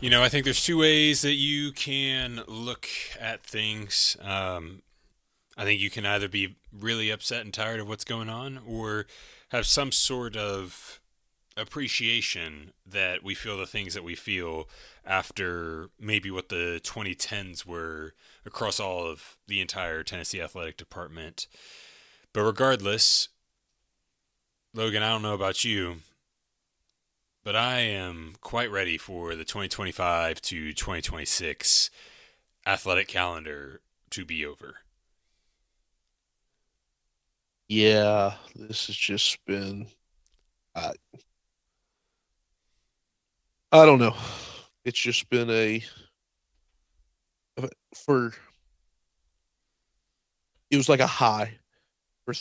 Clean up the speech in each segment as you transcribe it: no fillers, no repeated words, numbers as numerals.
I think there's two ways that you can look at things. I think you can either be really upset and tired of what's going on, or have some sort of appreciation that we feel the things that we feel after maybe what the 2010s were across all of the entire Tennessee athletic department. But regardless, Logan, I don't know about you, but I am quite ready for the 2025 to 2026 athletic calendar to be over. Yeah, this has just been I I don't know. It's just been a for it was like a high for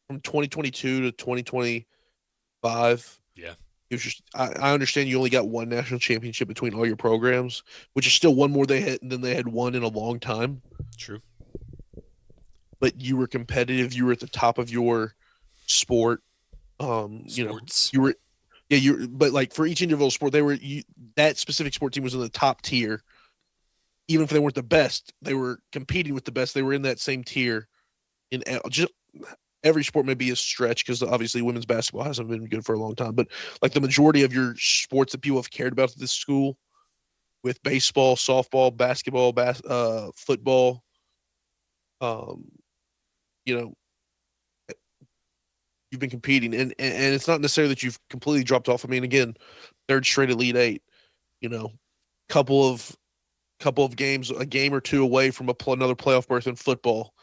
from 2022 to 2025. Yeah, It was just I understand you only got one national championship between all your programs, which is still one more they had than they had won in a long time. true. But you were competitive. You were at the top of your sport. Sports. You were yeah, you but like for each individual sport, that specific sport team was in the top tier. Even if they weren't the best, they were competing with the best. They were in that same tier in just every sport may be a stretch because obviously women's basketball hasn't been good for a long time, but like the majority of your sports that people have cared about at this school with baseball, softball, basketball, football, um, you know, you've been competing and it's not necessarily that you've completely dropped off. I mean, again, third straight Elite Eight, you know, couple of couple of games, a game or two away from another playoff berth in football.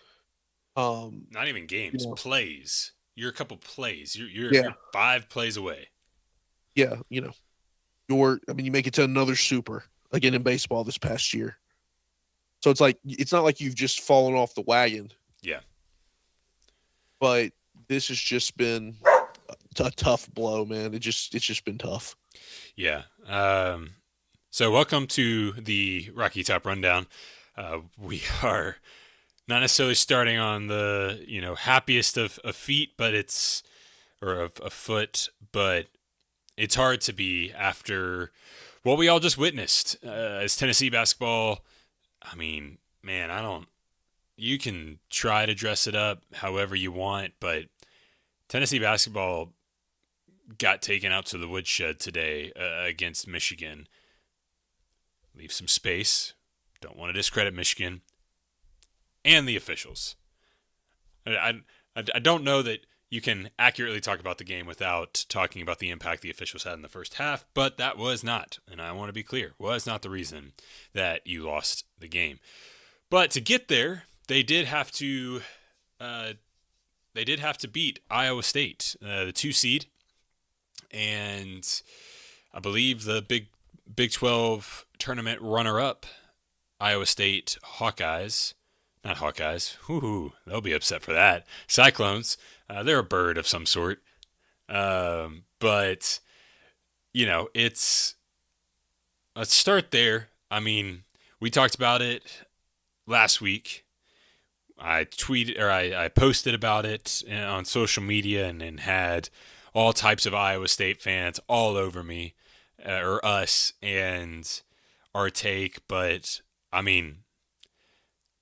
Not even You games, know, plays. You're a couple plays. You're yeah, 5 plays away. yeah, I mean, you make it to another super again in baseball this past year. So it's like it's not like you've just fallen off the wagon, Yeah, but this has just been a tough blow, man. It's just been tough. yeah. So welcome to the Rocky Top Rundown. We are not necessarily starting on the happiest of feet, but it's or of a foot, but it's hard to be after what we all just witnessed as Tennessee basketball. I mean, man, I don't. You can try to dress it up however you want, but Tennessee basketball got taken out to the woodshed today against Michigan. Leave some space. Don't want to discredit Michigan and the officials. I don't know that you can accurately talk about the game without talking about the impact the officials had in the first half, but that was not, and I want to be clear, was not the reason that you lost the game. But to get there, uh, they did have to beat Iowa State, the 2 seed, and I believe the Big 12 tournament runner up, Iowa State Hawkeyes. Not Hawkeyes. Whoo, they'll be upset for that. Cyclones. They're a bird of some sort. But it's let's start there. I mean, we talked about it last week. I posted about it on social media and had all types of Iowa State fans all over me or us and our take. But I mean,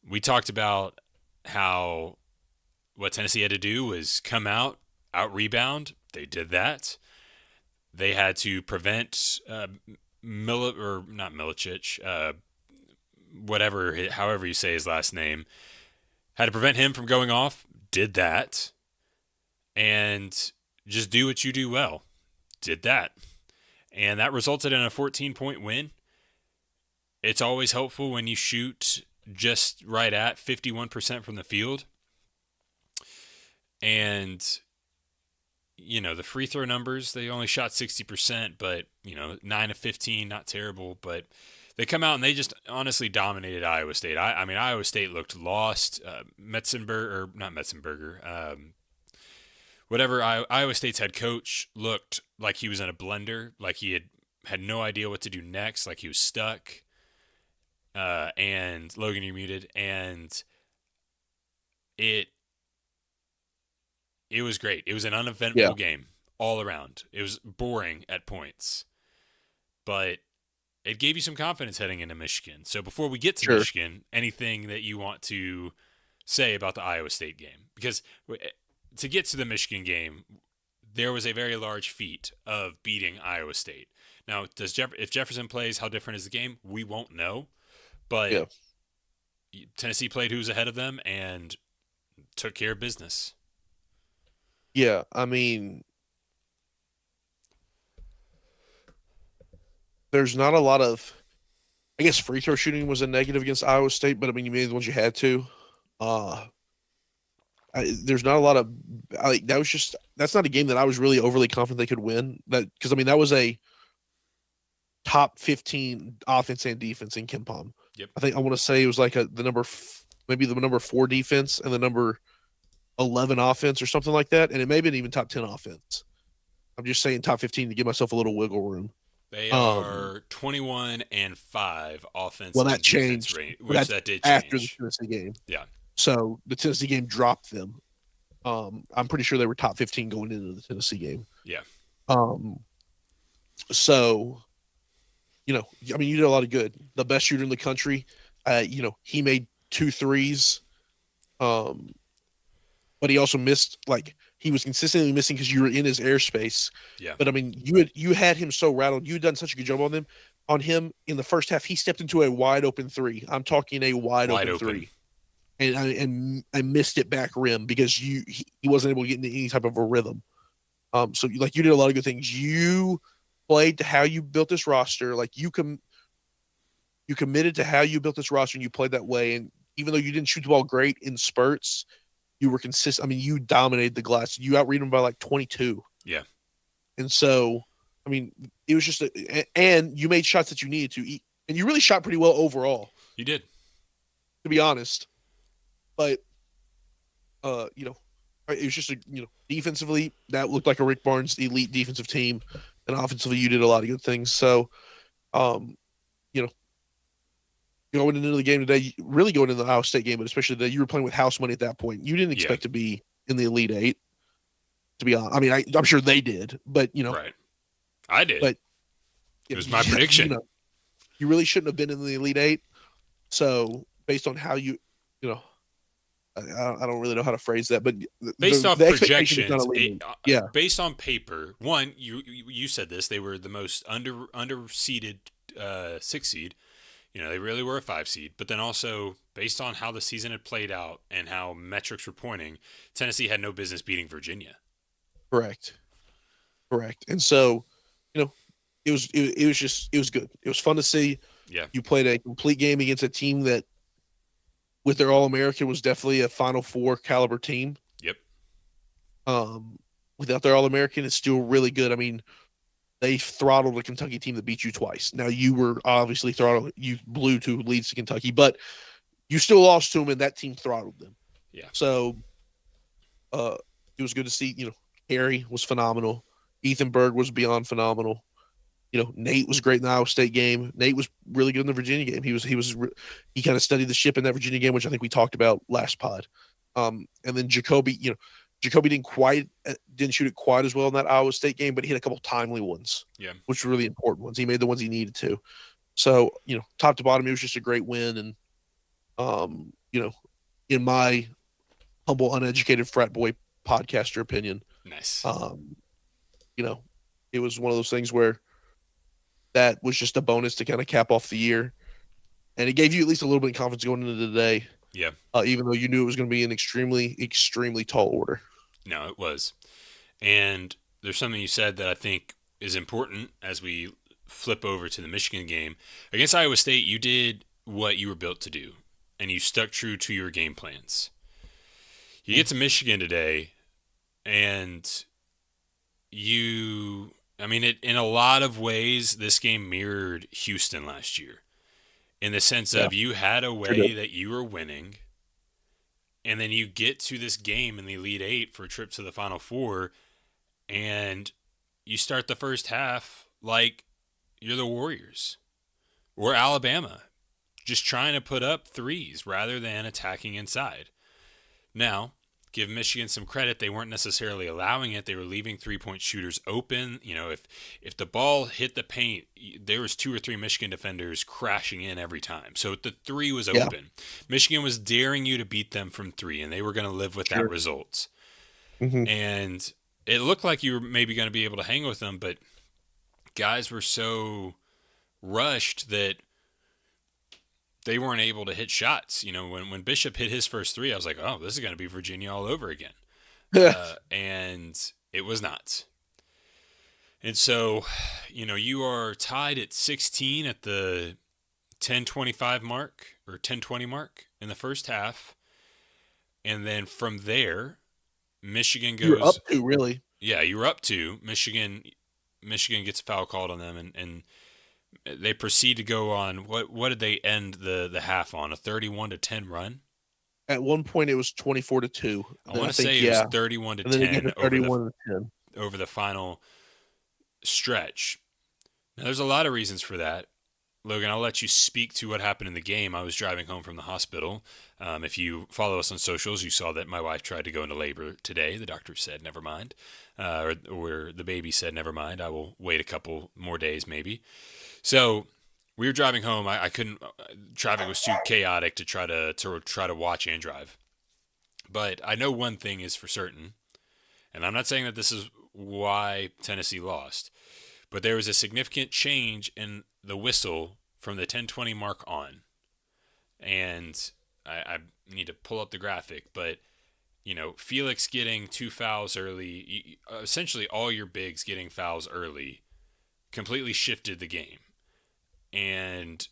we talked about how what Tennessee had to do was come out rebound. They did that. They had to prevent or not Milicic, however you say his last name, had to prevent him from going off. Did that, and just do what you do well. Did that, and that resulted in a 14-point win. It's always helpful when you shoot just right at 51% from the field. And, the free throw numbers, they only shot 60%, but, 9 of 15, not terrible. But they come out and they just honestly dominated Iowa State. I mean, Iowa State looked lost. Not Metzenberger, whatever, Iowa State's head coach looked like he was in a blender, like he had no idea what to do next, like he was stuck. And Logan, you're muted. And it it was great. It was an Yeah, uneventful game all around. It was boring at points, but it gave you some confidence heading into Michigan. So before we get to Sure. Michigan, anything that you want to say about the Iowa State game? Because to get to the Michigan game, there was a very large feat of beating Iowa State. Now, if Jefferson plays, how different is the game? We won't know. But Yeah. Tennessee played who's ahead of them and took care of business. Yeah. I mean, there's not a lot of, I guess free throw shooting was a negative against Iowa State, but I mean, you made the ones you had to. Uh, there's not a lot of, that was just, that's not a game that I was really overly confident they could win. That, because I mean, that was a top 15 offense and defense in KenPom. Yep. I think I want to say it was like maybe the number 4 defense and the number 11 offense or something like that. And it may have been even top 10 offense. I'm just saying top 15 to give myself a little wiggle room. They are 21-5 offense Well, that and defense changed. range, But which that's that did after the change. Tennessee game. Yeah. So the Tennessee game dropped them. I'm pretty sure they were top 15 going into the Tennessee game. Yeah. So, I mean, you did a lot of good. The best shooter in the country, he made 2 threes. But he also missed, like, he was consistently missing because you were in his airspace. Yeah. But I mean, you had him so rattled. You had done such a good job on him in the first half. He stepped into a wide open 3. I'm talking a wide open 3. And I missed it back rim because he wasn't able to get into any type of a rhythm. So you did a lot of good things. You played to how you built this roster. Like you committed to how you built this roster and you played that way. And even though you didn't shoot the ball great in spurts, you were consistent. I mean, you dominated the glass. You outread them by like 22. Yeah. And so, I mean, it was just and you made shots that you needed to eat, and you really shot pretty well overall. You did, to be honest. But, it was just defensively that looked like a Rick Barnes elite defensive team, and offensively you did a lot of good things. So, going into the game today, really going into the Iowa State game, but especially today, you were playing with house money at that point. You didn't expect to be in the Elite Eight. To be honest, I mean, I'm sure they did, but right? I did. But it was my prediction. You really shouldn't have been in the Elite Eight. So, based on how I don't really know how to phrase that, but based off projections, based on paper, you said this, they were the most underseeded 6 seed. They really were a 5 seed, but then also based on how the season had played out and how metrics were pointing, Tennessee had no business beating Virginia. Correct. And so, it was good. It was fun to see. Yeah. You played a complete game against a team that, with their All-American, was definitely a Final Four caliber team. Yep. Without their All-American, it's still really good. I mean, they throttled a Kentucky team that beat you twice. Now, you were obviously throttled. You blew 2 leads to Kentucky, but you still lost to them, and that team throttled them. Yeah. So, it was good to see. Harry was phenomenal. Ethan Berg was beyond phenomenal. Nate was great in the Iowa State game. Nate was really good in the Virginia game. He kind of studied the ship in that Virginia game, which I think we talked about last pod. And then Jacoby didn't shoot it quite as well in that Iowa State game, but he had a couple timely ones. Yeah. Which were really important ones. He made the ones he needed to. So, top to bottom, it was just a great win. And, in my humble, uneducated frat boy podcaster opinion, nice. It was one of those things where that was just a bonus to kind of cap off the year. And it gave you at least a little bit of confidence going into the day. Yeah. Even though you knew it was going to be an extremely, extremely tall order. No, it was. And there's something you said that I think is important as we flip over to the Michigan game. Against Iowa State, you did what you were built to do, and you stuck true to your game plans. You get to Michigan today, and in a lot of ways, this game mirrored Houston last year. In the sense of you had a way that you were winning, and then you get to this game in the Elite Eight for a trip to the Final Four, and you start the first half like you're the Warriors or Alabama, just trying to put up threes rather than attacking inside. Now, give Michigan some credit. They weren't necessarily allowing it. They were leaving three-point shooters open. If the ball hit the paint, there was 2 or 3 Michigan defenders crashing in every time. So the three was Yeah. open. Michigan was daring you to beat them from 3, and they were going to live with that Sure. result. Mm-hmm. And it looked like you were maybe going to be able to hang with them, but guys were so rushed that they weren't able to hit shots. When Bishop hit his first 3, I was like, oh, this is going to be Virginia all over again. And it was not. And so, you are tied at 16 at the 10:25 mark or 10:20 mark in the first half. And then from there, Michigan goes. You're up to, really. Yeah, you were up to. Michigan gets a foul called on them, and they proceed to go on. What did they end the half on? A 31-10 run? At one point, it was 24-2. I want to say it was 31-10 over the final stretch. Now, there's a lot of reasons for that. Logan, I'll let you speak to what happened in the game. I was driving home from the hospital. If you follow us on socials, you saw that my wife tried to go into labor today. The doctor said, never mind. Or the baby said, never mind. I will wait a couple more days maybe. So we were driving home. I couldn't. Traffic was too chaotic to try to watch and drive. But I know one thing is for certain, and I'm not saying that this is why Tennessee lost, but there was a significant change in the whistle from the 10:20 mark on. And I need to pull up the graphic, but Felix getting 2 fouls early, essentially all your bigs getting fouls early, completely shifted the game. And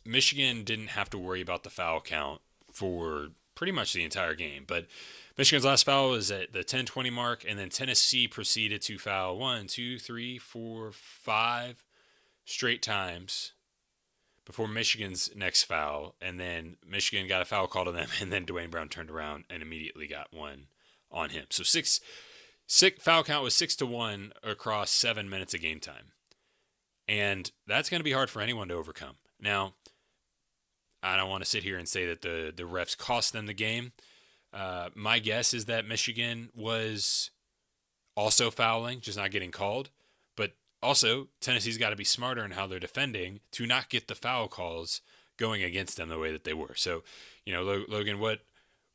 Michigan didn't have to worry about the foul count for pretty much the entire game. But Michigan's last foul was at the 10:20 mark, and then Tennessee proceeded to foul 1, 2, 3, 4, 5 straight times before Michigan's next foul. And then Michigan got a foul called on them, and then Dwayne Brown turned around and immediately got one on him. So foul count was 6-1 across 7 minutes of game time. And that's going to be hard for anyone to overcome. Now, I don't want to sit here and say that the refs cost them the game. My guess is that Michigan was also fouling, just not getting called. But also, Tennessee's got to be smarter in how they're defending to not get the foul calls going against them the way that they were. So, Logan,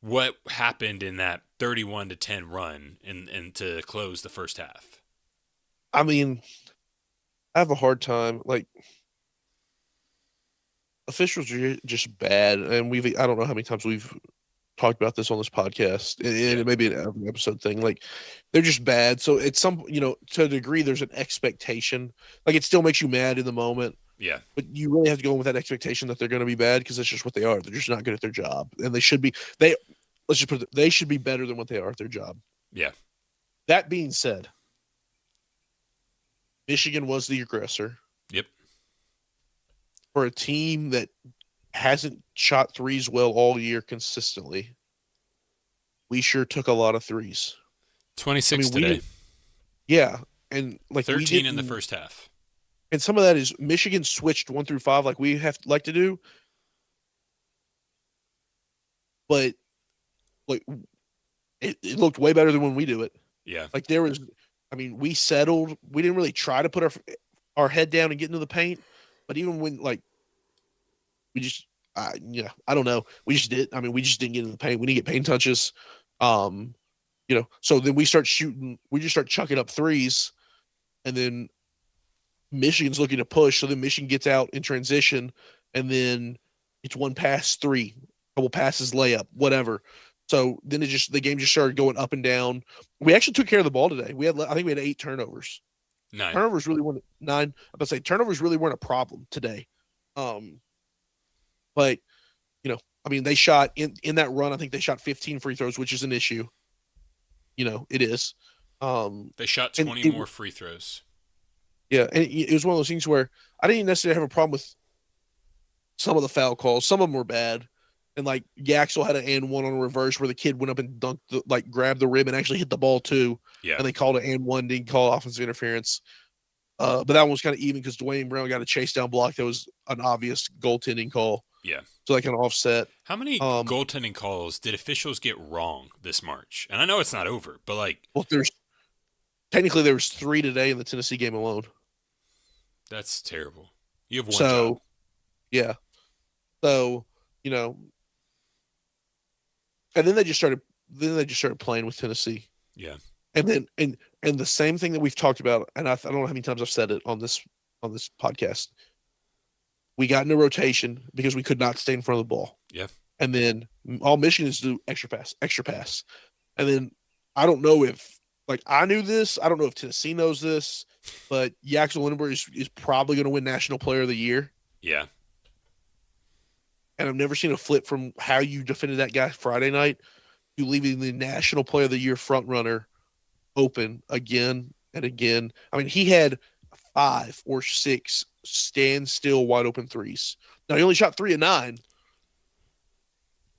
what happened in that 31-10 run and to close the first half? I mean, I have a hard time. Like, officials are just bad, and I don't know how many times we've talked about this on this podcast, and it may be an episode thing. Like, they're just bad. So it's to a degree, there's an expectation. Like, it still makes you mad in the moment. Yeah. But you really have to go in with that expectation that they're going to be bad, because that's just what they are. They're just not good at their job, and they should be. They should be better than what they are at their job. Yeah. That being said, Michigan was the aggressor. Yep. For a team that hasn't shot threes well all year consistently, we sure took a lot of threes. 26 today. Yeah, and like 13 in the first half. And some of that is Michigan switched 1 through 5 like we like to do. But like it looked way better than when we do it. Yeah. Like we settled. We didn't really try to put our head down and get into the paint. But even when we just, I don't know. We just did. I mean, we just didn't get into the paint. We didn't get paint touches. So then we start shooting. We just start chucking up threes, and then Michigan's looking to push. So then Michigan gets out in transition, and then it's 1 pass, 3, couple passes, layup, whatever. So then the game just started going up and down. We actually took care of the ball today. I think we had 8 turnovers. 9. Turnovers really weren't 9. I'm about to say turnovers really weren't a problem today. But they shot in that run. I think they shot 15 free throws, which is an issue. It is. They shot 20 more free throws. Yeah, and it was one of those things where I didn't necessarily have a problem with some of the foul calls. Some of them were bad. And like Yaxel had an and one on a reverse where the kid went up and dunked, grabbed the rim and actually hit the ball too. Yeah. And they called it and one, didn't call offensive interference. But that one was kind of even because Dwayne Brown got a chase down block that was an obvious goaltending call. Yeah. so they can offset. How many Um, goaltending calls did officials get wrong this March? And I know it's not over, but like well, there was 3 today in the Tennessee game alone. that's terrible. You have one job. So yeah, so you know, and then they just started. Then they just started playing with Tennessee, Yeah. and then and the same thing that we've talked about, and I don't know how many times I've said it on this podcast. We got into rotation because we could not stay in front of the ball, Yeah. and then all Michigan is to do extra pass, and then I don't know if like I knew this. I don't know if Tennessee knows this, but Yaxel Lindbergh is probably going to win National Player of the Year. Yeah. And I've never seen a flip from how you defended that guy Friday night to leaving the National Player of the Year front runner open again and again. I mean, he had 5 or 6 standstill wide open threes. Now he only shot 3 of 9.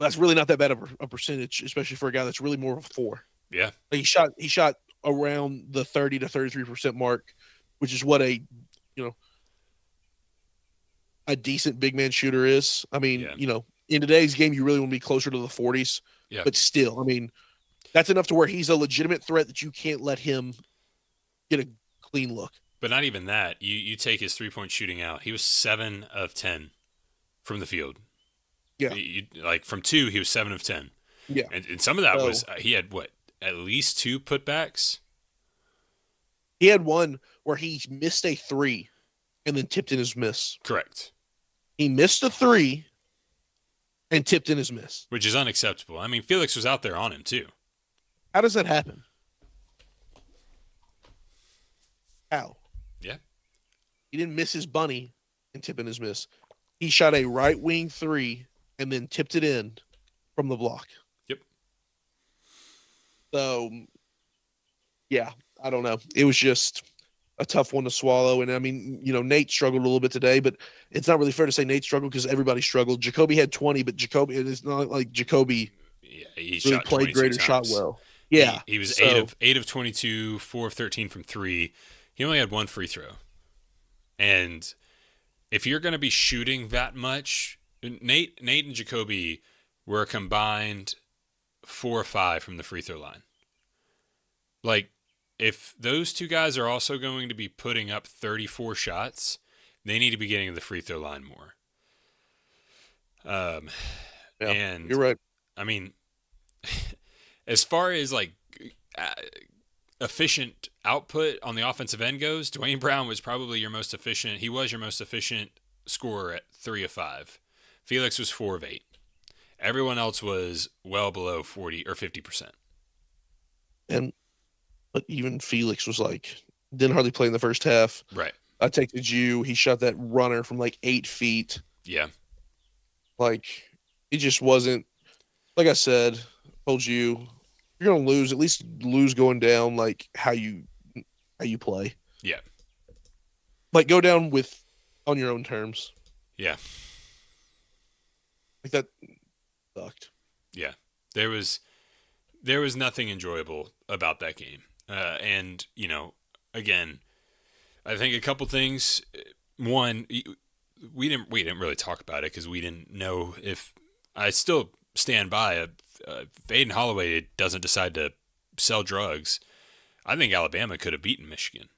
That's really not that bad of a percentage, especially for a guy that's really more of a 4. Yeah. Like he shot around the 30 to 33% mark, which is what a decent big man shooter is. I mean, Yeah. In today's game, you really want to be closer to the 40s, Yeah. but still, I mean, that's enough to where he's a legitimate threat that you can't let him get a clean look. But not even that. You take his 3-point shooting out. He was 7 of 10 from the field. Yeah. Like from 2, he was 7 of 10. Yeah. And some of that So, was he had what? At least 2 putbacks? he had one where he missed a 3 and then tipped in his miss. Correct. He missed a 3 and tipped in his miss. Which is unacceptable. I mean, Felix was out there on him too. How does that happen? How? Yeah. He didn't miss his bunny and tip in his miss. He shot a right wing 3 and then tipped it in from the block. Yep. So, yeah, I don't know. It was just a tough one to swallow. And I mean, Nate struggled a little bit today, but it's not really fair to say Nate struggled because everybody struggled. Jacoby had 20, but it's not like Jacoby he really shot played great or shot times. well. Yeah. He was so, 8 of 22, 4 of 13 from 3. He only had 1 free throw. And if you're going to be shooting that much, Nate and Jacoby were a combined 4 or 5 from the free throw line. Like, if those two guys are also going to be putting up 34 shots, they need to be getting to the free throw line more. yeah, And you're right. I mean, as far as like efficient output on the offensive end goes, Dwayne Brown was probably your most efficient. He was your most efficient scorer at 3 of 5. Felix was 4 of 8. Everyone else was well below 40 or 50%. But even Felix was like, didn't hardly play in the first half. Right. I texted you. He shot that runner from like 8 feet. Yeah. Like, it just wasn't, like I said, told you, you're going to lose, at least lose going down, like how you play. Yeah. Like, go down on your own terms. Yeah. Like, that sucked. Yeah. There was nothing enjoyable about that game. And, again, I think a couple things. One, we didn't really talk about it because we didn't know if I still stand by if Aiden Holloway doesn't decide to sell drugs. I think Alabama could have beaten Michigan,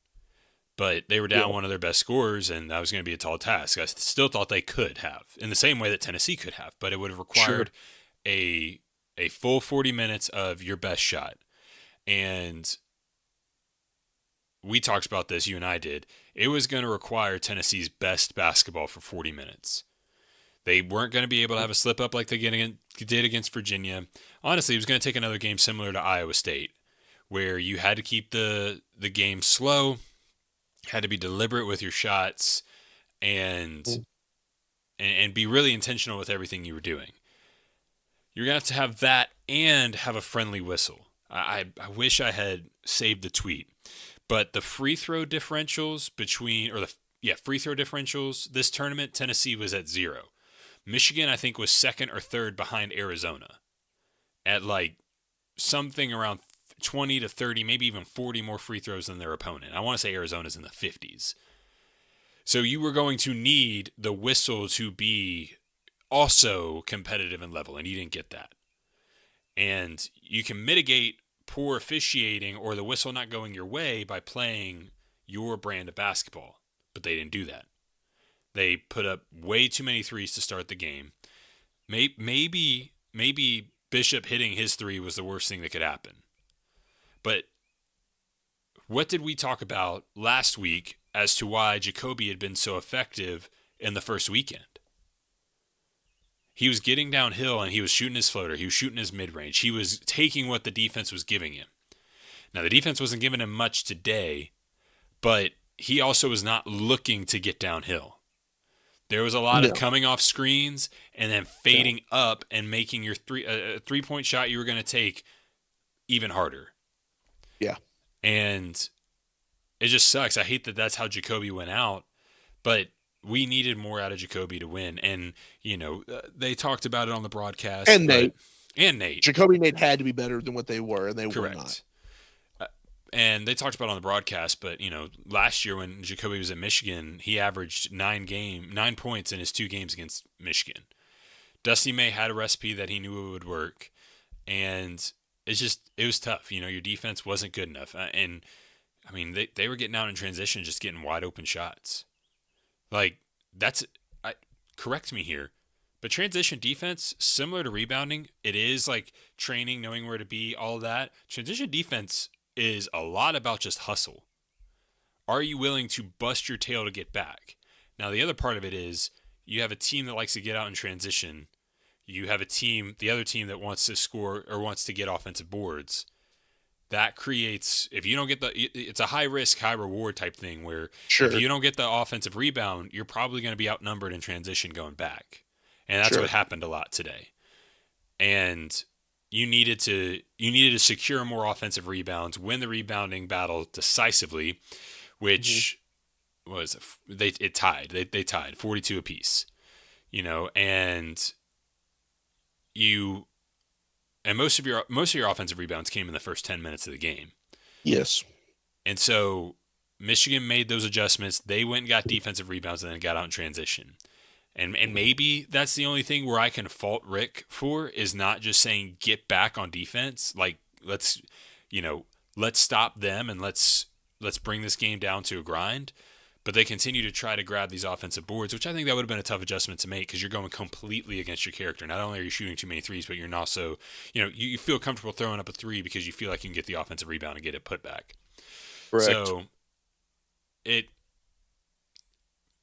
but they were down one of their best scorers, and that was going to be a tall task. I still thought they could have, in the same way that Tennessee could have, but it would have required a full 40 minutes of your best shot. And we talked about this, you and I did. It was going to require Tennessee's best basketball for 40 minutes. They weren't going to be able to have a slip up like they did against Virginia. Honestly, it was going to take another game similar to Iowa State, where you had to keep the game slow, had to be deliberate with your shots, and be really intentional with everything you were doing. You're going to have that and have a friendly whistle. I wish I had saved the tweet. But the free throw differentials free throw differentials this tournament, Tennessee was at 0. Michigan, I think, was second or third behind Arizona at like something around 20 to 30, maybe even 40 more free throws than their opponent. I want to say Arizona's in the 50s. So you were going to need the whistle to be also competitive and level, and you didn't get that. And you can mitigate poor officiating or the whistle not going your way by playing your brand of basketball, but they didn't do that. They put up way too many threes to start the game. Maybe Bishop hitting his three was the worst thing that could happen. But what did we talk about last week as to why Jacoby had been so effective in the first weekend? He was getting downhill and he was shooting his floater. He was shooting his mid-range. He was taking what the defense was giving him. Now, the defense wasn't giving him much today, but he also was not looking to get downhill. There was a lot of coming off screens and then fading up and making your three-point shot you were going to take even harder. Yeah. And it just sucks. I hate that that's how Jacoby went out, but we needed more out of Jacoby to win. And, they talked about it on the broadcast. And Nate. Jacoby and Nate had to be better than what they were, and they were not. And they talked about it on the broadcast, but, last year when Jacoby was at Michigan, he averaged 9 points in his 2 games against Michigan. Dusty May had a recipe that he knew it would work, and it was tough. Your defense wasn't good enough. And, I mean, they were getting out in transition, just getting wide open shots. Like, correct me here, but transition defense, similar to rebounding, it is like training, knowing where to be, all that. Transition defense is a lot about just hustle. Are you willing to bust your tail to get back? Now, the other part of it is you have a team that likes to get out in transition. You have the other team that wants to score or wants to get offensive boards. That creates, if you don't get it's a high risk, high reward type thing where if you don't get the offensive rebound, you're probably going to be outnumbered in transition going back. And that's what happened a lot today. And you needed to secure more offensive rebounds, win the rebounding battle decisively, which was they tied. They tied 42 apiece. And most of your offensive rebounds came in the first 10 minutes of the game. Yes. And so Michigan made those adjustments. They went and got defensive rebounds and then got out in transition. And maybe that's the only thing where I can fault Rick for is not just saying get back on defense. Like let's stop them and let's bring this game down to a grind. But they continue to try to grab these offensive boards, which I think that would have been a tough adjustment to make because you're going completely against your character. Not only are you shooting too many threes, but you're also, you feel comfortable throwing up a three because you feel like you can get the offensive rebound and get it put back. Correct. So it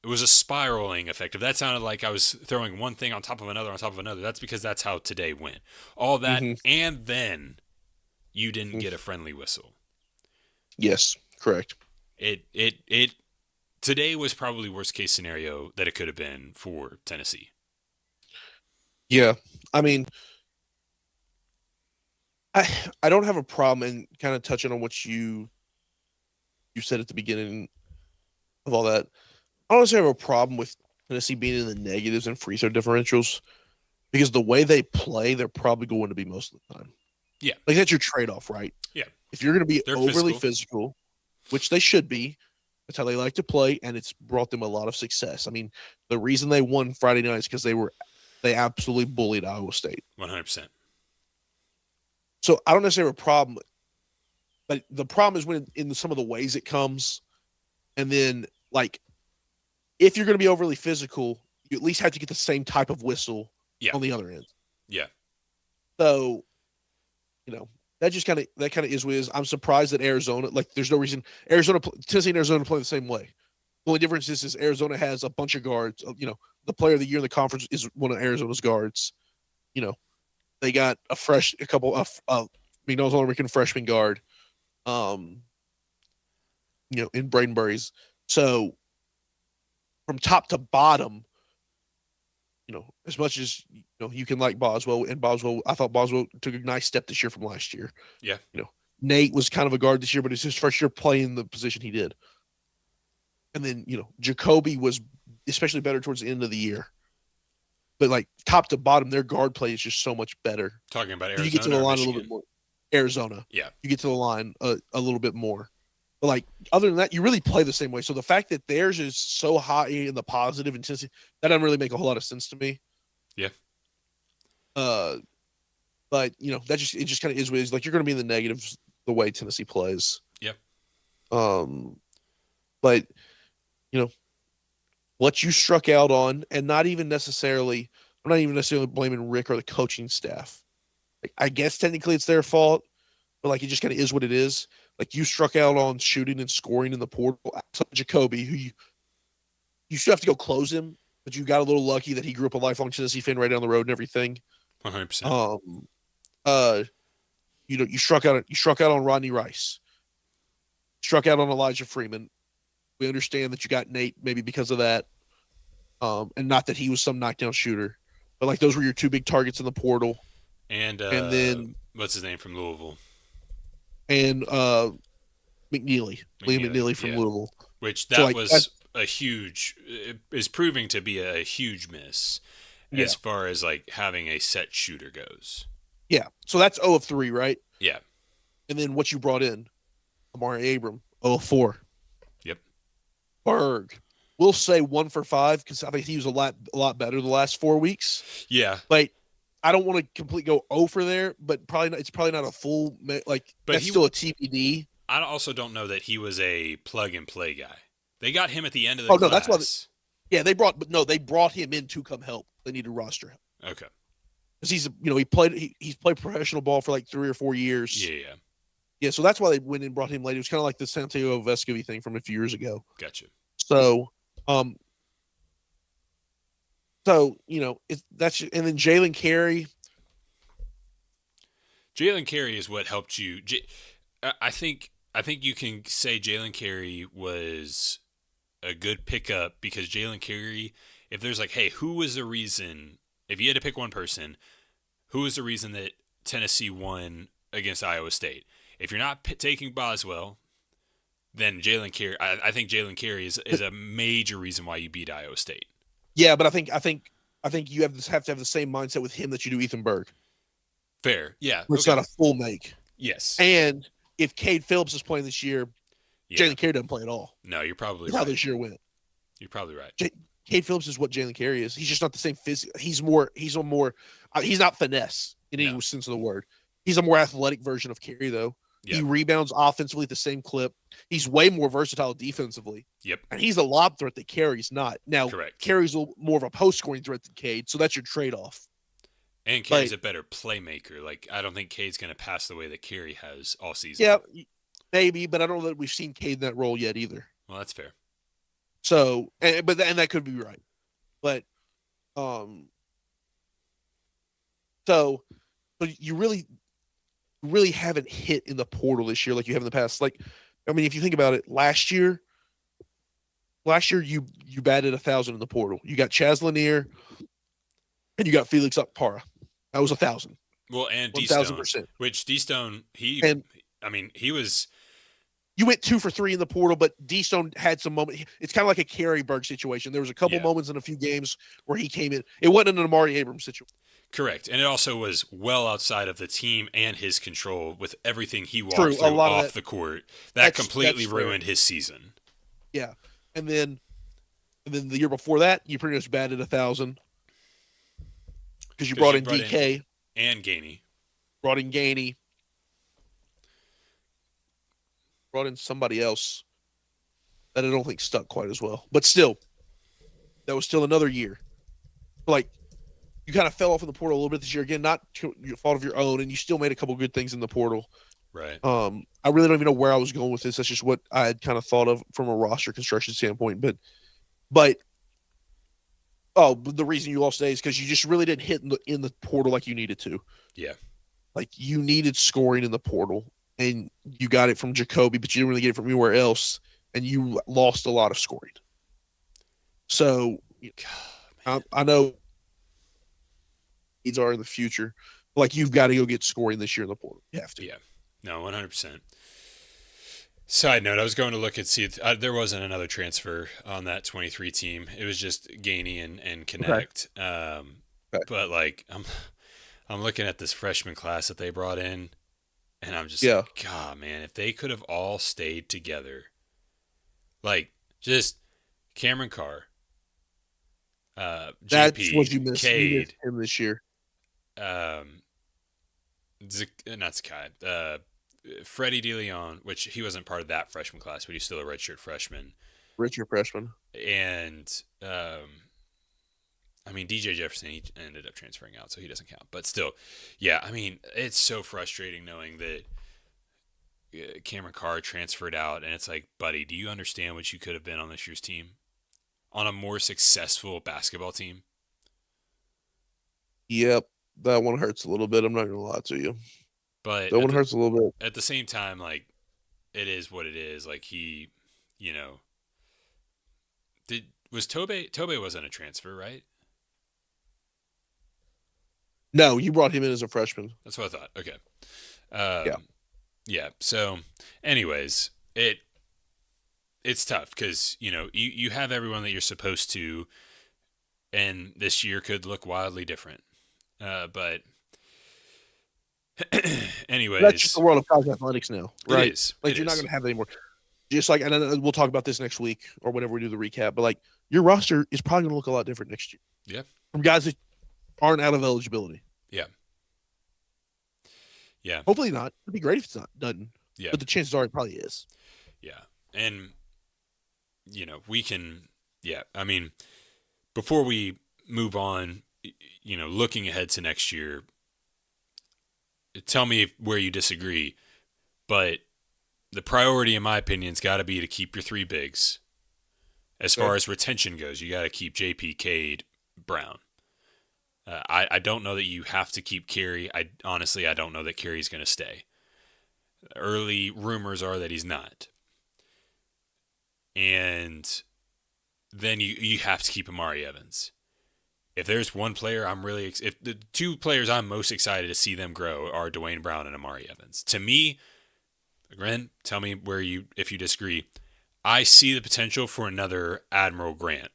was a spiraling effect. If that sounded like I was throwing one thing on top of another, that's because that's how today went. All that, and then you didn't get a friendly whistle. Yes, correct. Today was probably worst case scenario that it could have been for Tennessee. Yeah. I mean, I don't have a problem in kind of touching on what you said at the beginning of all that. I don't necessarily have a problem with Tennessee being in the negatives and free throw differentials because the way they play, they're probably going to be most of the time. Yeah. Like that's your trade-off, right? Yeah. If you're going to be overly physical, which they should be, that's how they like to play, and it's brought them a lot of success. I mean, the reason they won Friday night is because they absolutely bullied Iowa State. 100%. So I don't necessarily have a problem, but the problem is when in some of the ways it comes, and then like if you're going to be overly physical, you at least have to get the same type of whistle on the other end. Yeah. So, that just kind of is what it is. I'm surprised that Arizona, like, there's no reason Tennessee and Arizona play the same way. The only difference is Arizona has a bunch of guards. The player of the year in the conference is one of Arizona's guards. They got a couple of McDonald's All-American freshman guard. In Bradenberry's. So from top to bottom, as much as you can like Boswell, and I thought Boswell took a nice step this year from last year. Yeah. Nate was kind of a guard this year, but it's his first year playing the position he did. And then, Jacoby was especially better towards the end of the year. But like top to bottom, their guard play is just so much better. Talking about Arizona, you get to the line a little bit more. Arizona. Yeah. You get to the line a little bit more. But like other than that, you really play the same way. So the fact that theirs is so high in the positive intensity, that doesn't really make a whole lot of sense to me. Yeah. Uh, but that it just kind of is what it is. Like you're going to be in the negatives the way Tennessee plays. Yep. Um, but you know what you struck out on, and not even necessarily. I'm not even necessarily blaming Rick or the coaching staff. Like, I guess technically it's their fault, but like it just kind of is what it is. Like you struck out on shooting and scoring in the portal. Jacoby, who you still have to go close him, but you got a little lucky that he grew up a lifelong Tennessee fan right down the road and everything. 100%. Um, uh, you struck out on Rodney Rice, struck out on Elijah Freeman. We understand that you got Nate maybe because of that, and not that he was some knockdown shooter, but like those were your two big targets in the portal, And and then what's his name from Louisville? and Liam McNeely. McNeely from Yeah. Louisville. Which So that like was a huge is proving to be a huge miss yeah, as far as like having a set shooter goes. yeah. So that's 0 of 3, right? Yeah. And then what you brought in, Amari Abram, 0 of 4. Yep. Berg, we'll say 1 for 5 because I think he was a lot better the last 4 weeks. Yeah. But I don't want to completely go 0 for there, but it's probably not a full like But that's still a TBD. I also don't know that he was a plug and play guy. They got him at the end of the Oh no, that's why. class. Yeah, they brought him in to come help. They needed roster help Okay. because he's played professional ball for like 3 or 4 years. Yeah, yeah. Yeah, so that's why they went and brought him late. It was kind of like the Santiago Vescovi thing from a few years ago. Gotcha. So, um, that's and then Jalen Carey. Jalen Carey is what helped you. I think you can say Jalen Carey was a good pickup because Jalen Carey, if there's like, hey, who was the reason? If you had to pick one person, who was the reason that Tennessee won against Iowa State? If you're not taking Boswell, then Jalen Carey. I think Jalen Carey is a major reason why you beat Iowa State. Yeah, but I think you have to have the same mindset with him that you do Ethan Berg. Fair, yeah, Where it's okay, not a full make. yes, And if Cade Phillips is playing this year, yeah. Jalen Carey doesn't play at all. No, you're probably That's how right. this year went. You're probably right. Cade Phillips is what Jalen Carey is. He's just not the same physical. He's more. He's not finesse in any No. sense of the word. He's a more athletic version of Carey, though. Yeah. He rebounds offensively at the same clip. He's way more versatile defensively. Yep. And he's a lob threat that Carey's not. Now, Correct. Carey's more of a post scoring threat than Cade, so that's your trade off. And Carey's a better playmaker. Like I don't think Cade's going to pass the way that Carey has all season. Yeah, maybe, but I don't know that we've seen Cade in that role yet either. Well, that's fair. So, and that could be right, but so, but you really haven't hit in the portal this year like you have in the past. Like, I mean, if you think about it, last year you batted 1,000 in the portal. You got Chaz Lanier and you got Felix Okpara. That was 1,000. Well, and D 1,000%. which D Stone, he was. You went 2 for 3 in the portal, but D Stone had some moment. It's kind of like a Carey Berg situation. There was a couple moments in a few games where he came in. It wasn't an Amari Abrams situation. Correct. And it also was well outside of the team and his control with everything he walked True, through off the court. That completely ruined his season. Yeah. And then the year before that, you pretty much batted 1,000 because you brought in DK. And Gainey. Brought in Gainey. Brought in somebody else that I don't think stuck quite as well. But still, that was still another year. Like, you kind of fell off in the portal a little bit this year. Again, not your fault of your own, and you still made a couple good things in the portal. Right. I really don't even know where I was going with this. That's just what I had kind of thought of from a roster construction standpoint. But the reason you lost today is because you just really didn't hit in the portal like you needed to. Yeah. Like, you needed scoring in the portal, and you got it from Jacoby, but you didn't really get it from anywhere else, and you lost a lot of scoring. So, I know needs are in the future. Like, you've got to go get scoring this year in the portal. You have to. Yeah. No, 100%. Side note, I was going to look and see if there wasn't another transfer on that 23 team. It was just Gainey and Connect. Okay. But like I'm looking at this freshman class that they brought in, and I'm just like, God, man, if they could have all stayed together, like just Cameron Carr, That's what you JP, missed. You missed Cade, him this year. um, not Zakai, Freddie DeLeon, which he wasn't part of that freshman class, but he's still a redshirt freshman. Richard freshman. And I mean, DJ Jefferson, he ended up transferring out, so he doesn't count. But still, yeah, I mean, it's so frustrating knowing that Cameron Carr transferred out, and it's like, buddy, do you understand what you could have been on this year's team? On a more successful basketball team? Yep, that one hurts a little bit. I'm not gonna lie to you. But That one hurts a little bit. at the same time, like, it is what it is. Like, he, you know, was Tobe wasn't a transfer, right? No, you brought him in as a freshman. That's what I thought. Okay. Yeah. Yeah. So, anyways, it's tough because you have everyone that you're supposed to, and this year could look wildly different. But anyways, That's just the world of college athletics now, right? It is. Like, you're not going to have that anymore. Just like, and we'll talk about this next week or whenever we do the recap, but like, your roster is probably going to look a lot different next year. Yeah. From guys that aren't out of eligibility. Yeah. Yeah. Hopefully not. It'd be great if it's not done. Yeah. But the chances are it probably is. Yeah. And, we can, yeah. I mean, before we move on, looking ahead to next year, tell me where you disagree, but the priority, in my opinion, has got to be to keep your three bigs. As far as retention goes, you got to keep JP, Cade, Brown. I don't know that you have to keep Carey. I don't know that Carey's going to stay. Early rumors are that he's not. And then you have to keep Amari Evans. If there's one player if the two players I'm most excited to see them grow are Dwayne Brown and Amari Evans. To me, Gren, tell me if you disagree. I see the potential for another Admiral Grant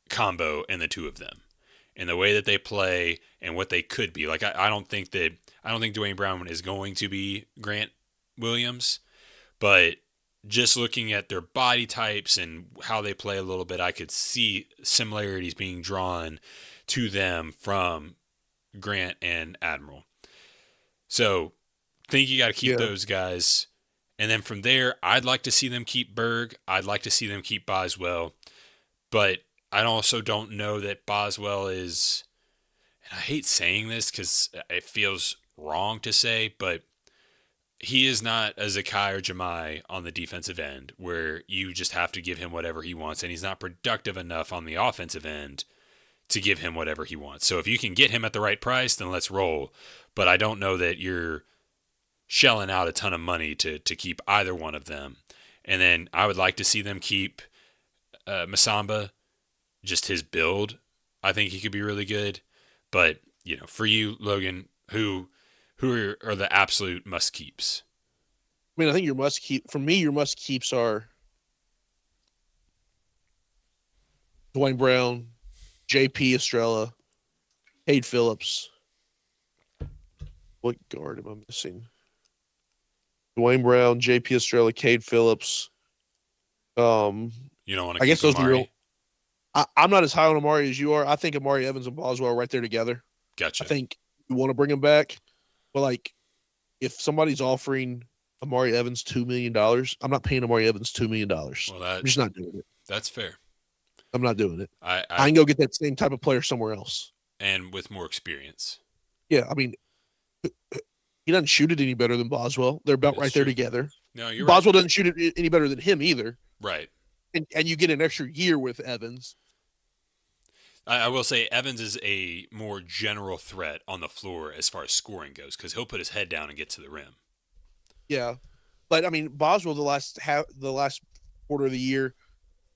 combo in the two of them, and the way that they play and what they could be. Like, I don't think Dwayne Brown is going to be Grant Williams, but just looking at their body types and how they play a little bit, I could see similarities being drawn to them from Grant and Admiral. So, think you got to keep those guys. And then from there, I'd like to see them keep Berg. I'd like to see them keep Boswell. But I also don't know that Boswell is, and I hate saying this because it feels wrong to say, but he is not a Zakai or Jemai on the defensive end where you just have to give him whatever he wants, and he's not productive enough on the offensive end to give him whatever he wants. So if you can get him at the right price, then let's roll. But I don't know that you're shelling out a ton of money to keep either one of them. And then I would like to see them keep Masamba, just his build. I think he could be really good. But, for you, Logan, who are the absolute must-keeps? I mean, I think your must-keeps are Dwayne Brown, JP Estrella, Cade Phillips. What guard am I missing? Dwayne Brown, JP Estrella, Cade Phillips. You don't want to I guess those Amari? are real. I'm not as high on Amari as you are. I think Amari Evans and Boswell are right there together. Gotcha. I think you want to bring him back. But, like, if somebody's offering Amari Evans $2 million, I'm not paying Amari Evans $2 million. Well, I'm just not doing it. That's fair. I'm not doing it. I can go get that same type of player somewhere else. And with more experience. Yeah, I mean, he doesn't shoot it any better than Boswell. They're about right there together. No, you're Boswell right. doesn't shoot it any better than him either. Right. And you get an extra year with Evans. I will say Evans is a more general threat on the floor as far as scoring goes because he'll put his head down and get to the rim. Yeah, but I mean Boswell the last quarter of the year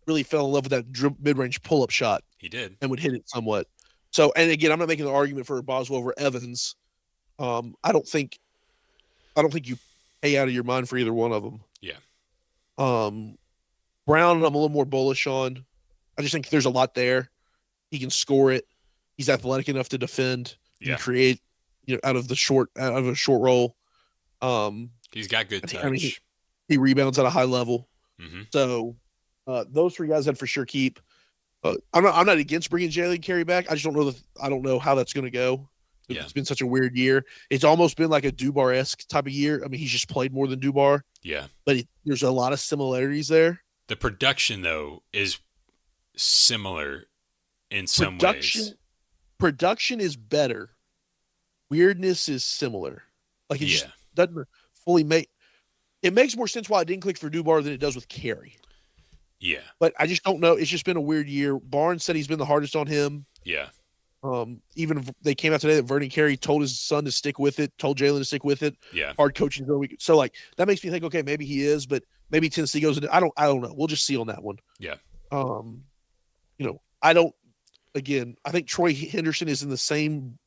really fell in love with that mid-range pull-up shot. He did, and would hit it somewhat. So, and again, I'm not making an argument for Boswell over Evans. I don't think you pay out of your mind for either one of them. Yeah. Brown, I'm a little more bullish on. I just think there's a lot there. He can score it. He's athletic enough to defend. He can create, out of a short roll. He's got good touch. I mean, he rebounds at a high level. Mm-hmm. So those three guys I'd for sure keep. I'm not against bringing Jalen Carey back. I don't know how that's going to go. Yeah. It's been such a weird year. It's almost been like a Dubar-esque type of year. I mean, he's just played more than Dubar, Yeah. but there's a lot of similarities there. The production though is similar in some ways. Production production is better. Weirdness is similar. Like it just Yeah. doesn't fully make it makes more sense why it didn't click for Dubar than it does with Carey. Yeah. But I just don't know. It's just been a weird year. Barnes said he's been the hardest on him. Yeah. Even they came out today that Vernon Carey told his son to stick with it, told Jalen to stick with it. Yeah. Hard coaching for a week. So like that makes me think, okay, maybe he is, but maybe Tennessee goes into I don't know. We'll just see on that one. Yeah. Um, I don't again, I think Troy Henderson is in the same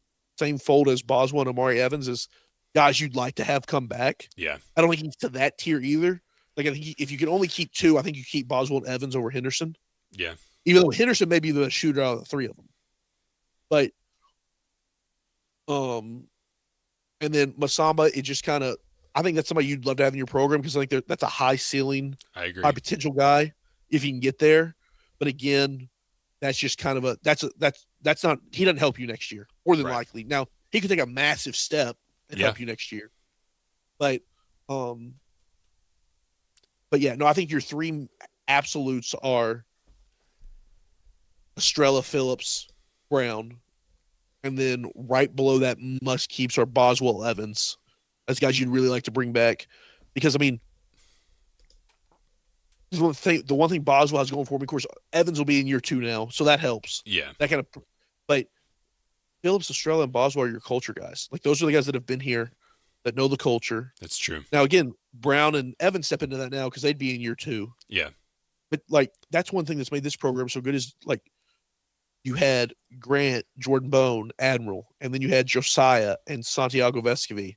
fold as Boswell and Amari Evans as guys you'd like to have come back. Yeah. I don't think he's to that tier either. Like I think if you can only keep two, I think you keep Boswell and Evans over Henderson. Yeah. Even though Henderson may be the shooter out of the three of them. But um and then Masamba, it just kind of I think that's somebody you'd love to have in your program because I think that's a high ceiling, I agree. high potential guy if you can get there. But again, that's just kind of that's not he doesn't help you next year more than likely. Now he could take a massive step and help you next year, but um, but yeah, no, I think your three absolutes are Estrella, Phillips, Brown, and then right below that must keeps are Boswell, Evans. That's guys you'd really like to bring back because I mean the one thing Boswell has going for him, of course, Evans will be in year 2 now, so that helps. Yeah. That kind of, but Phillips, Estrella, and Boswell are your culture guys. Like those are the guys that have been here, that know the culture. That's true. Now again, Brown and Evans step into that now because they'd be in year 2. Yeah. But like that's one thing that's made this program so good is like you had Grant, Jordan Bone, Admiral, and then you had Josiah and Santiago Vescovi,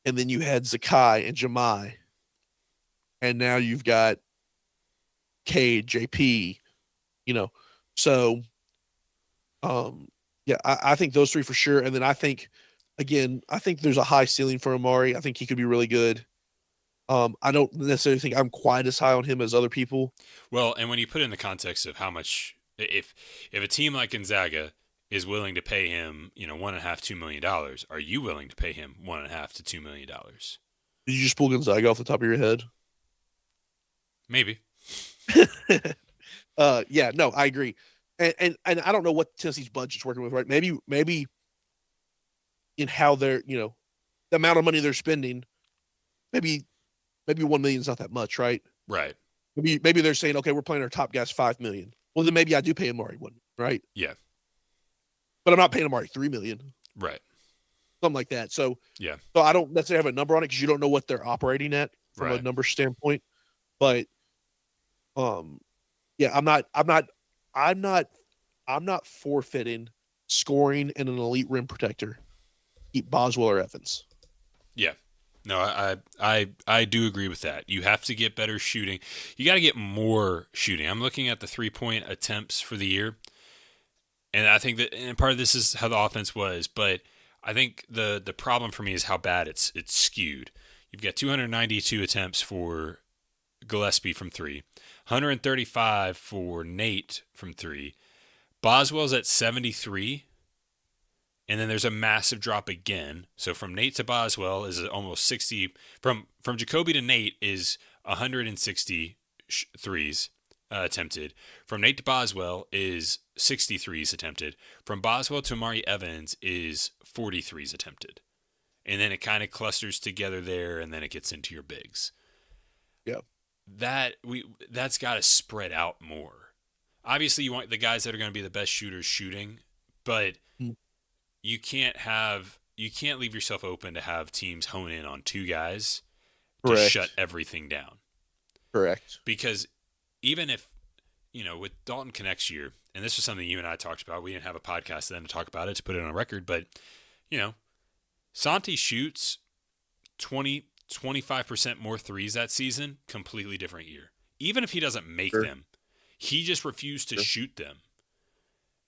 and then you had Zakai and Jamai. And now you've got Cade, JP, So, yeah, I think those three for sure. And then I think there's a high ceiling for Amari. I think he could be really good. I don't necessarily think I'm quite as high on him as other people. Well, and when you put in the context of how much, if a team like Gonzaga is willing to pay him, $1.5–2 million, are you willing to pay him $1.5–2 million? Did you just pull Gonzaga off the top of your head? Maybe. Yeah, no, I agree. And I don't know what Tennessee's budget's working with, right? Maybe in how they're, the amount of money they're spending, maybe 1 million is not that much, right? Right. Maybe they're saying, okay, we're playing our top guys $5 million. Well, then maybe I do pay Amari 1, right? Yeah. But I'm not paying Amari $3 million. Right. Something like that. So yeah. So I don't necessarily have a number on it because you don't know what they're operating at from a number standpoint. But yeah, I'm not forfeiting scoring and an elite rim protector. Keep Boswell or Evans. Yeah. No, I do agree with that. You have to get better shooting. You got to get more shooting. I'm looking at the 3-point attempts for the year, and I think that and part of this is how the offense was, but I think the problem for me is how bad it's skewed. You've got 292 attempts for Gillespie from 3, 135 for Nate from 3. Boswell's at 73. And then there's a massive drop again. So from Nate to Boswell is almost 60. From Jacoby to Nate is 160 threes attempted. From Nate to Boswell is 60 threes attempted. From Boswell to Amari Evans is 40 threes attempted. And then it kind of clusters together there, and then it gets into your bigs. Yeah. That's got to spread out more. Obviously, you want the guys that are going to be the best shooters shooting, but you can't leave yourself open to have teams hone in on 2 guys to shut everything down. Correct. Because even if, with Dalton Connect's year, and this was something you and I talked about, we didn't have a podcast then to talk about it, to put it on record, but, Santi shoots 20–25% more threes that season, completely different year. Even if he doesn't make them, he just refused to shoot them.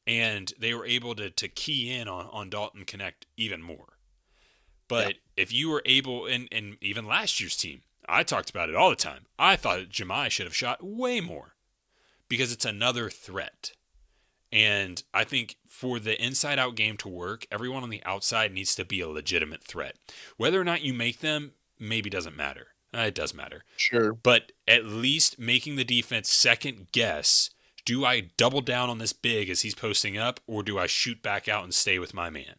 And they were able to key in on Dalton Connect even more. But if you were able, and even last year's team, I talked about it all the time. I thought Jamai should have shot way more because it's another threat. And I think for the inside-out game to work, everyone on the outside needs to be a legitimate threat. Whether or not you make them, maybe doesn't matter. It does matter. Sure. But at least making the defense second guess, do I double down on this big as he's posting up, or do I shoot back out and stay with my man?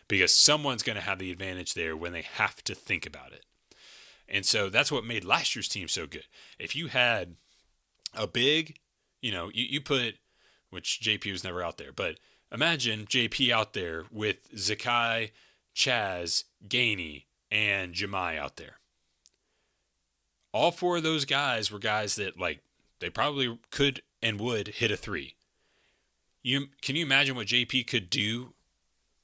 Because someone's going to have the advantage there when they have to think about it. And so that's what made last year's team so good. If you had a big, you put, which JP was never out there, but imagine JP out there with Zakai, Chaz, Gainey, and Jemai out there. All four of those guys were guys that, they probably could and would hit a three. Can you imagine what JP could do?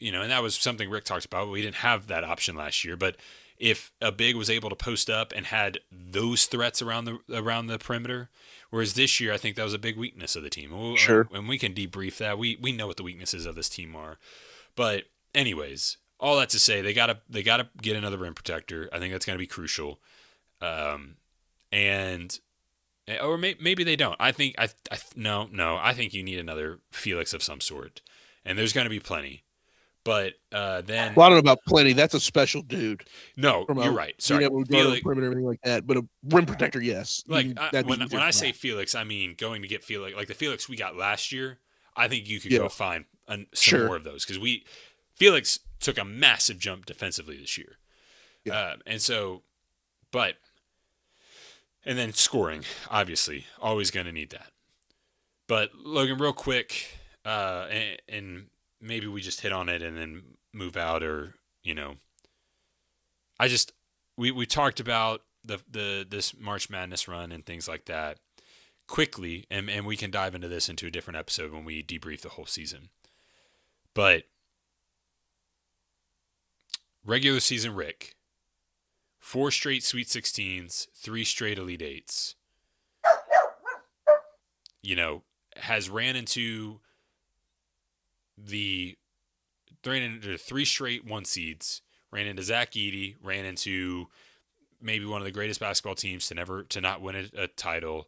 And that was something Rick talked about. We didn't have that option last year, but if a big was able to post up and had those threats around the perimeter, whereas this year I think that was a big weakness of the team. Sure. And we can debrief that. We know what the weaknesses of this team are. But anyways, all that to say, they gotta get another rim protector. I think that's gonna be crucial. Or maybe they don't. I think I think you need another Felix of some sort, and there's gonna be plenty. But then, well, I don't know about plenty. That's a special dude. No, you're right. Sorry, Felix, perimeter, everything like that. But a rim protector, yes. When I say Felix, I mean going to get Felix, like the Felix we got last year. I think you could go find some more of those because Felix took a massive jump defensively this year. Yeah. And then scoring, obviously, always going to need that. But Logan, real quick, and maybe we just hit on it and then move out, or we talked about this March Madness run and things like that quickly, and we can dive into a different episode when we debrief the whole season. But regular season Rick, 4 straight Sweet 16s, 3 straight Elite 8s. Has ran into 3 straight 1 seeds, ran into Zach Edey, ran into maybe one of the greatest basketball teams to not win a title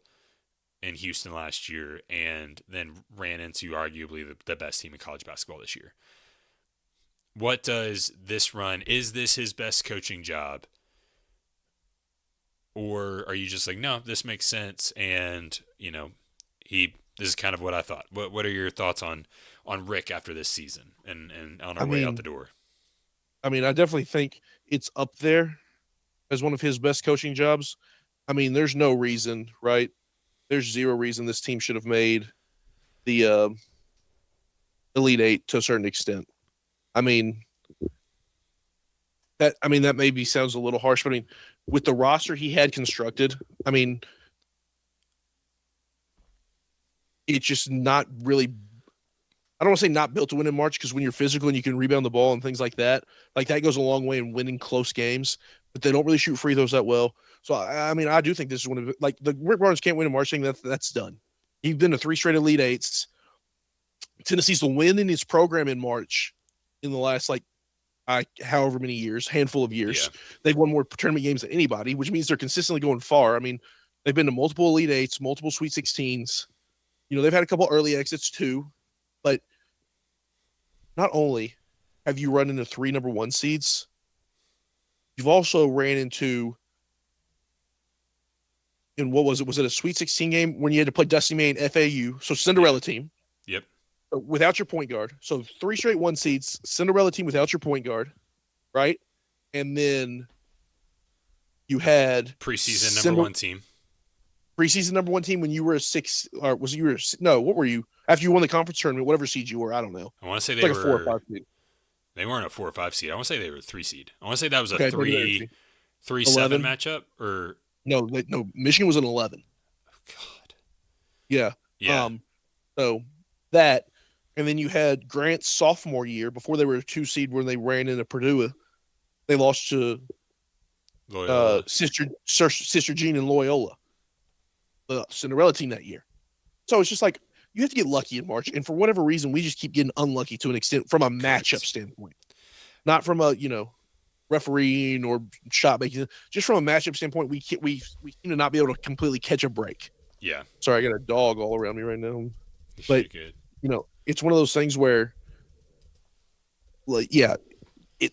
in Houston last year, and then ran into arguably the best team in college basketball this year. What does this run? Is this his best coaching job? Or are you just like, no, this makes sense, and this is kind of what I thought. What are your thoughts on Rick after this season and on our way out the door? I mean, I definitely think it's up there as one of his best coaching jobs. I mean, there's no reason, right? There's zero reason this team should have made the Elite 8 to a certain extent. I mean, that maybe sounds a little harsh, but with the roster he had constructed, it's just not really, I don't want to say not built to win in March, because when you're physical and you can rebound the ball and things like that goes a long way in winning close games, but they don't really shoot free throws that well. So, I do think this is one of the Rick Barnes can't win in March thing. That's done. He's been to 3 straight Elite 8s. Tennessee's the win in his program in March in the last, however many years, handful of years. Yeah. They've won more tournament games than anybody, which means they're consistently going far. They've been to multiple Elite 8s, multiple Sweet 16s. They've had a couple early exits too, but not only have you run into 3 number 1 seeds, you've also ran into, what was it? Was it a Sweet 16 game when you had to play Dusty May and FAU? So Cinderella team. Yep. Without your point guard. So 3 straight 1 seeds, Cinderella team without your point guard, right? And then you had preseason number 1 team. Preseason number 1 team when you were a 6, or was you? What were you after you won the conference tournament? Whatever seed you were, I don't know. I want to say they were a 4 or 5 seed. They weren't a 4 or 5 seed. I want to say they were a 3 seed. I want to say that was a 3-7 matchup, or no. Michigan was an 11. Oh God. Yeah. Yeah. So that, and then you had Grant's sophomore year before they were a 2 seed when they ran into Purdue. They lost to Sister Jean and Loyola, the Cinderella team that year. So it's just you have to get lucky in March, and for whatever reason, we just keep getting unlucky to an extent from a matchup standpoint, not from a refereeing or shot making. Just from a matchup standpoint, we seem to not be able to completely catch a break. Yeah, Sorry, I got a dog all around me right now. you're But good. it's one of those things where, like, yeah,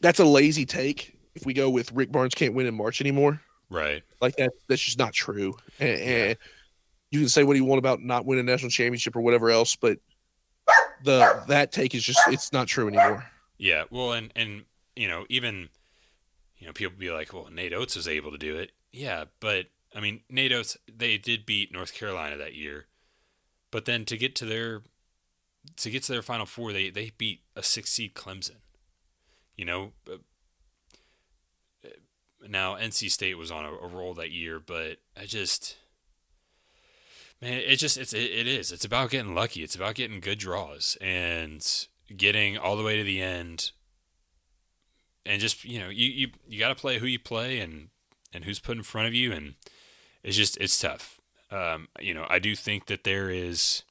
that's a lazy take. If we go with Rick Barnes can't win in March anymore, Right. like that's just not true. Yeah. And you can say what you want about not winning a national championship or whatever else, but that take is just it's not true anymore. Yeah. Well, and even people be like, well, Nate Oates was able to do it. Yeah, but I mean, Nate Oates, they did beat North Carolina that year, but then to get to their Final Four, they beat a 6 seed Clemson. You know, now NC State was on a roll that year, but I just man, it is. It's about getting lucky. It's about getting good draws and getting all the way to the end, and just you got to play who you play and who's put in front of you, and it's tough. I do think that there is.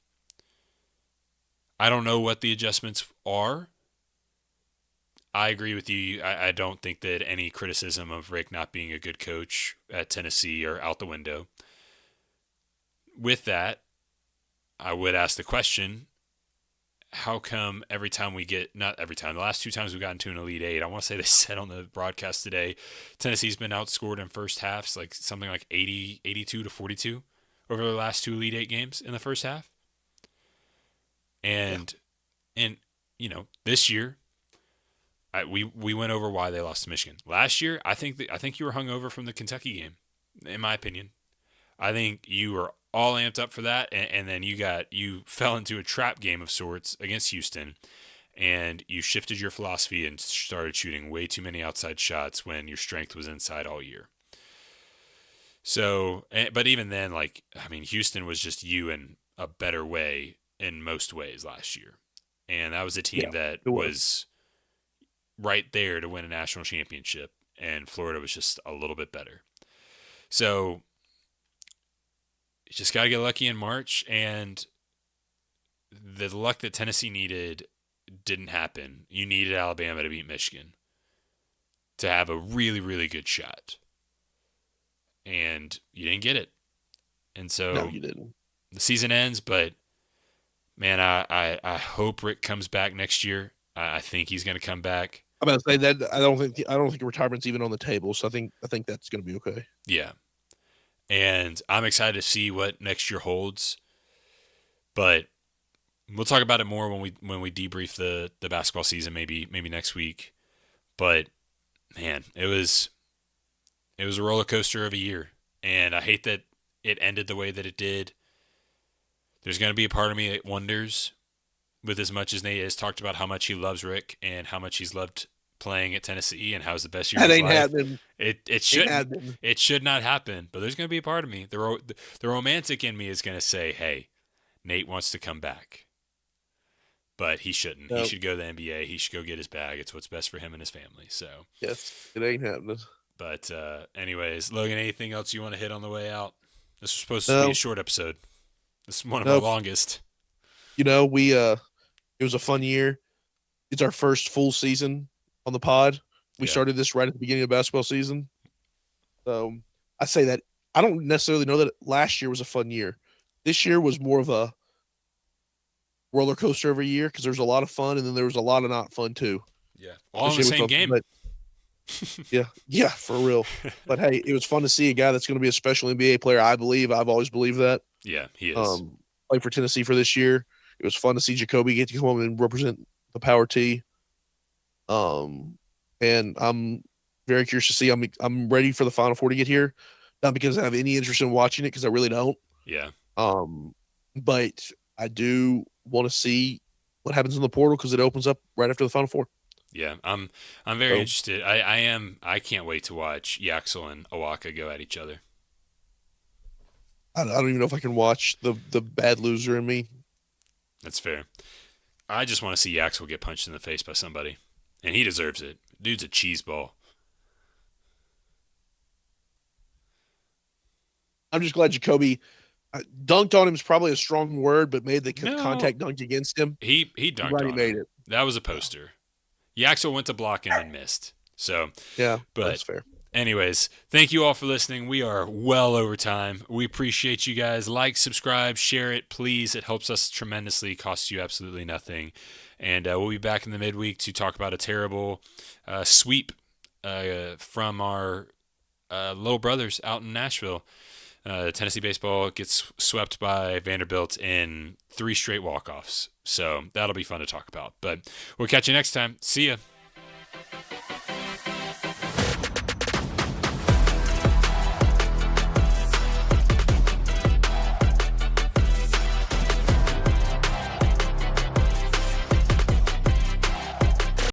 I don't know what the adjustments are. I agree with you. I don't think that any criticism of Rick not being a good coach at Tennessee are out the window. With that, I would ask the question: how come every time we get, not every time, the last two times we got into an Elite Eight, I want to say they said on the broadcast today, Tennessee's been outscored in first halves, like something like 80, 82 to 42 over the last two Elite Eight games in the first half. Yeah. And this year, we went over why they lost to Michigan. Last year, I think you were hungover from the Kentucky game, in my opinion. I think you were all amped up for that, and then you fell into a trap game of sorts against Houston, and you shifted your philosophy and started shooting way too many outside shots when your strength was inside all year. So, but even then, like, I mean, Houston was just you in a better way in most ways last year, and that was a team Yeah, that it was. was right there to win a national championship, and Florida was just a little bit better. So you just got to get lucky in March, and the luck that Tennessee needed didn't happen. You needed Alabama to beat Michigan to have a really, really good shot, and you didn't get it. And No, so you didn't. the season ends, but man, I hope Rick comes back next year. I think he's going to come back. I'm about to say that I don't think retirement's even on the table. So I think that's going to be okay. Yeah. And I'm excited to see what next year holds. But we'll talk about it more when we debrief the basketball season, maybe next week. But man, it was a roller coaster of a year, and I hate that it ended the way that it did. There's going to be a part of me that wonders, with as much as Nate has talked about how much he loves Rick and how much he's loved playing at Tennessee and how it's the best year of That his ain't life. happening. It Ain't shouldn't happening. it should not happen. But there's going to be a part of me, the romantic in me is going to say, hey, Nate wants to come back, but he shouldn't. He No. should go to the NBA. He should go get his bag. It's what's best for him and his family. So, Yes, it ain't happening. but anyways, Logan, anything else you want to hit on the way out? This was supposed to be a No, short episode. This is one of our no. longest. We it was a fun year. It's our first full season on the pod. We Yeah. started this right at the beginning of basketball season. So I say that I don't necessarily know that last year was a fun year. This year was more of a roller coaster of a year because there was a lot of fun and then there was a lot of not fun too. Yeah. All in the Especially same with game. but yeah, for real. But hey, it was fun to see a guy that's going to be a special NBA player. I believe I've always believed that. Yeah, he is. Play for Tennessee for this year. It was fun to see Jacoby get to come home and represent the Power T. And I'm very curious to see. I'm ready for the Final Four to get here, not because I have any interest in watching it because I really don't. Yeah. But I do want to see what happens in the portal because it opens up right after the Final Four. Yeah. I'm very interested. I can't wait to watch Yaxel and Awaka go at each other. I don't even know if I can watch the bad loser in me. That's fair. I just want to see Yaxel get punched in the face by somebody. And he deserves it. Dude's a cheese ball. I'm just glad Jacoby dunked on him is probably a strong word, but made the No. contact dunk against him. He He dunked already on made him. it. That was a poster. Yaxel went to block him and missed. So, Yeah, but that's fair. Anyways, thank you all for listening. We are well over time. We appreciate you guys. Like, subscribe, share it, please. It helps us tremendously. Costs you absolutely nothing. And we'll be back in the midweek to talk about a terrible sweep from our little brothers out in Nashville. Tennessee baseball gets swept by Vanderbilt in 3 straight walk-offs. So that'll be fun to talk about. But we'll catch you next time. See ya.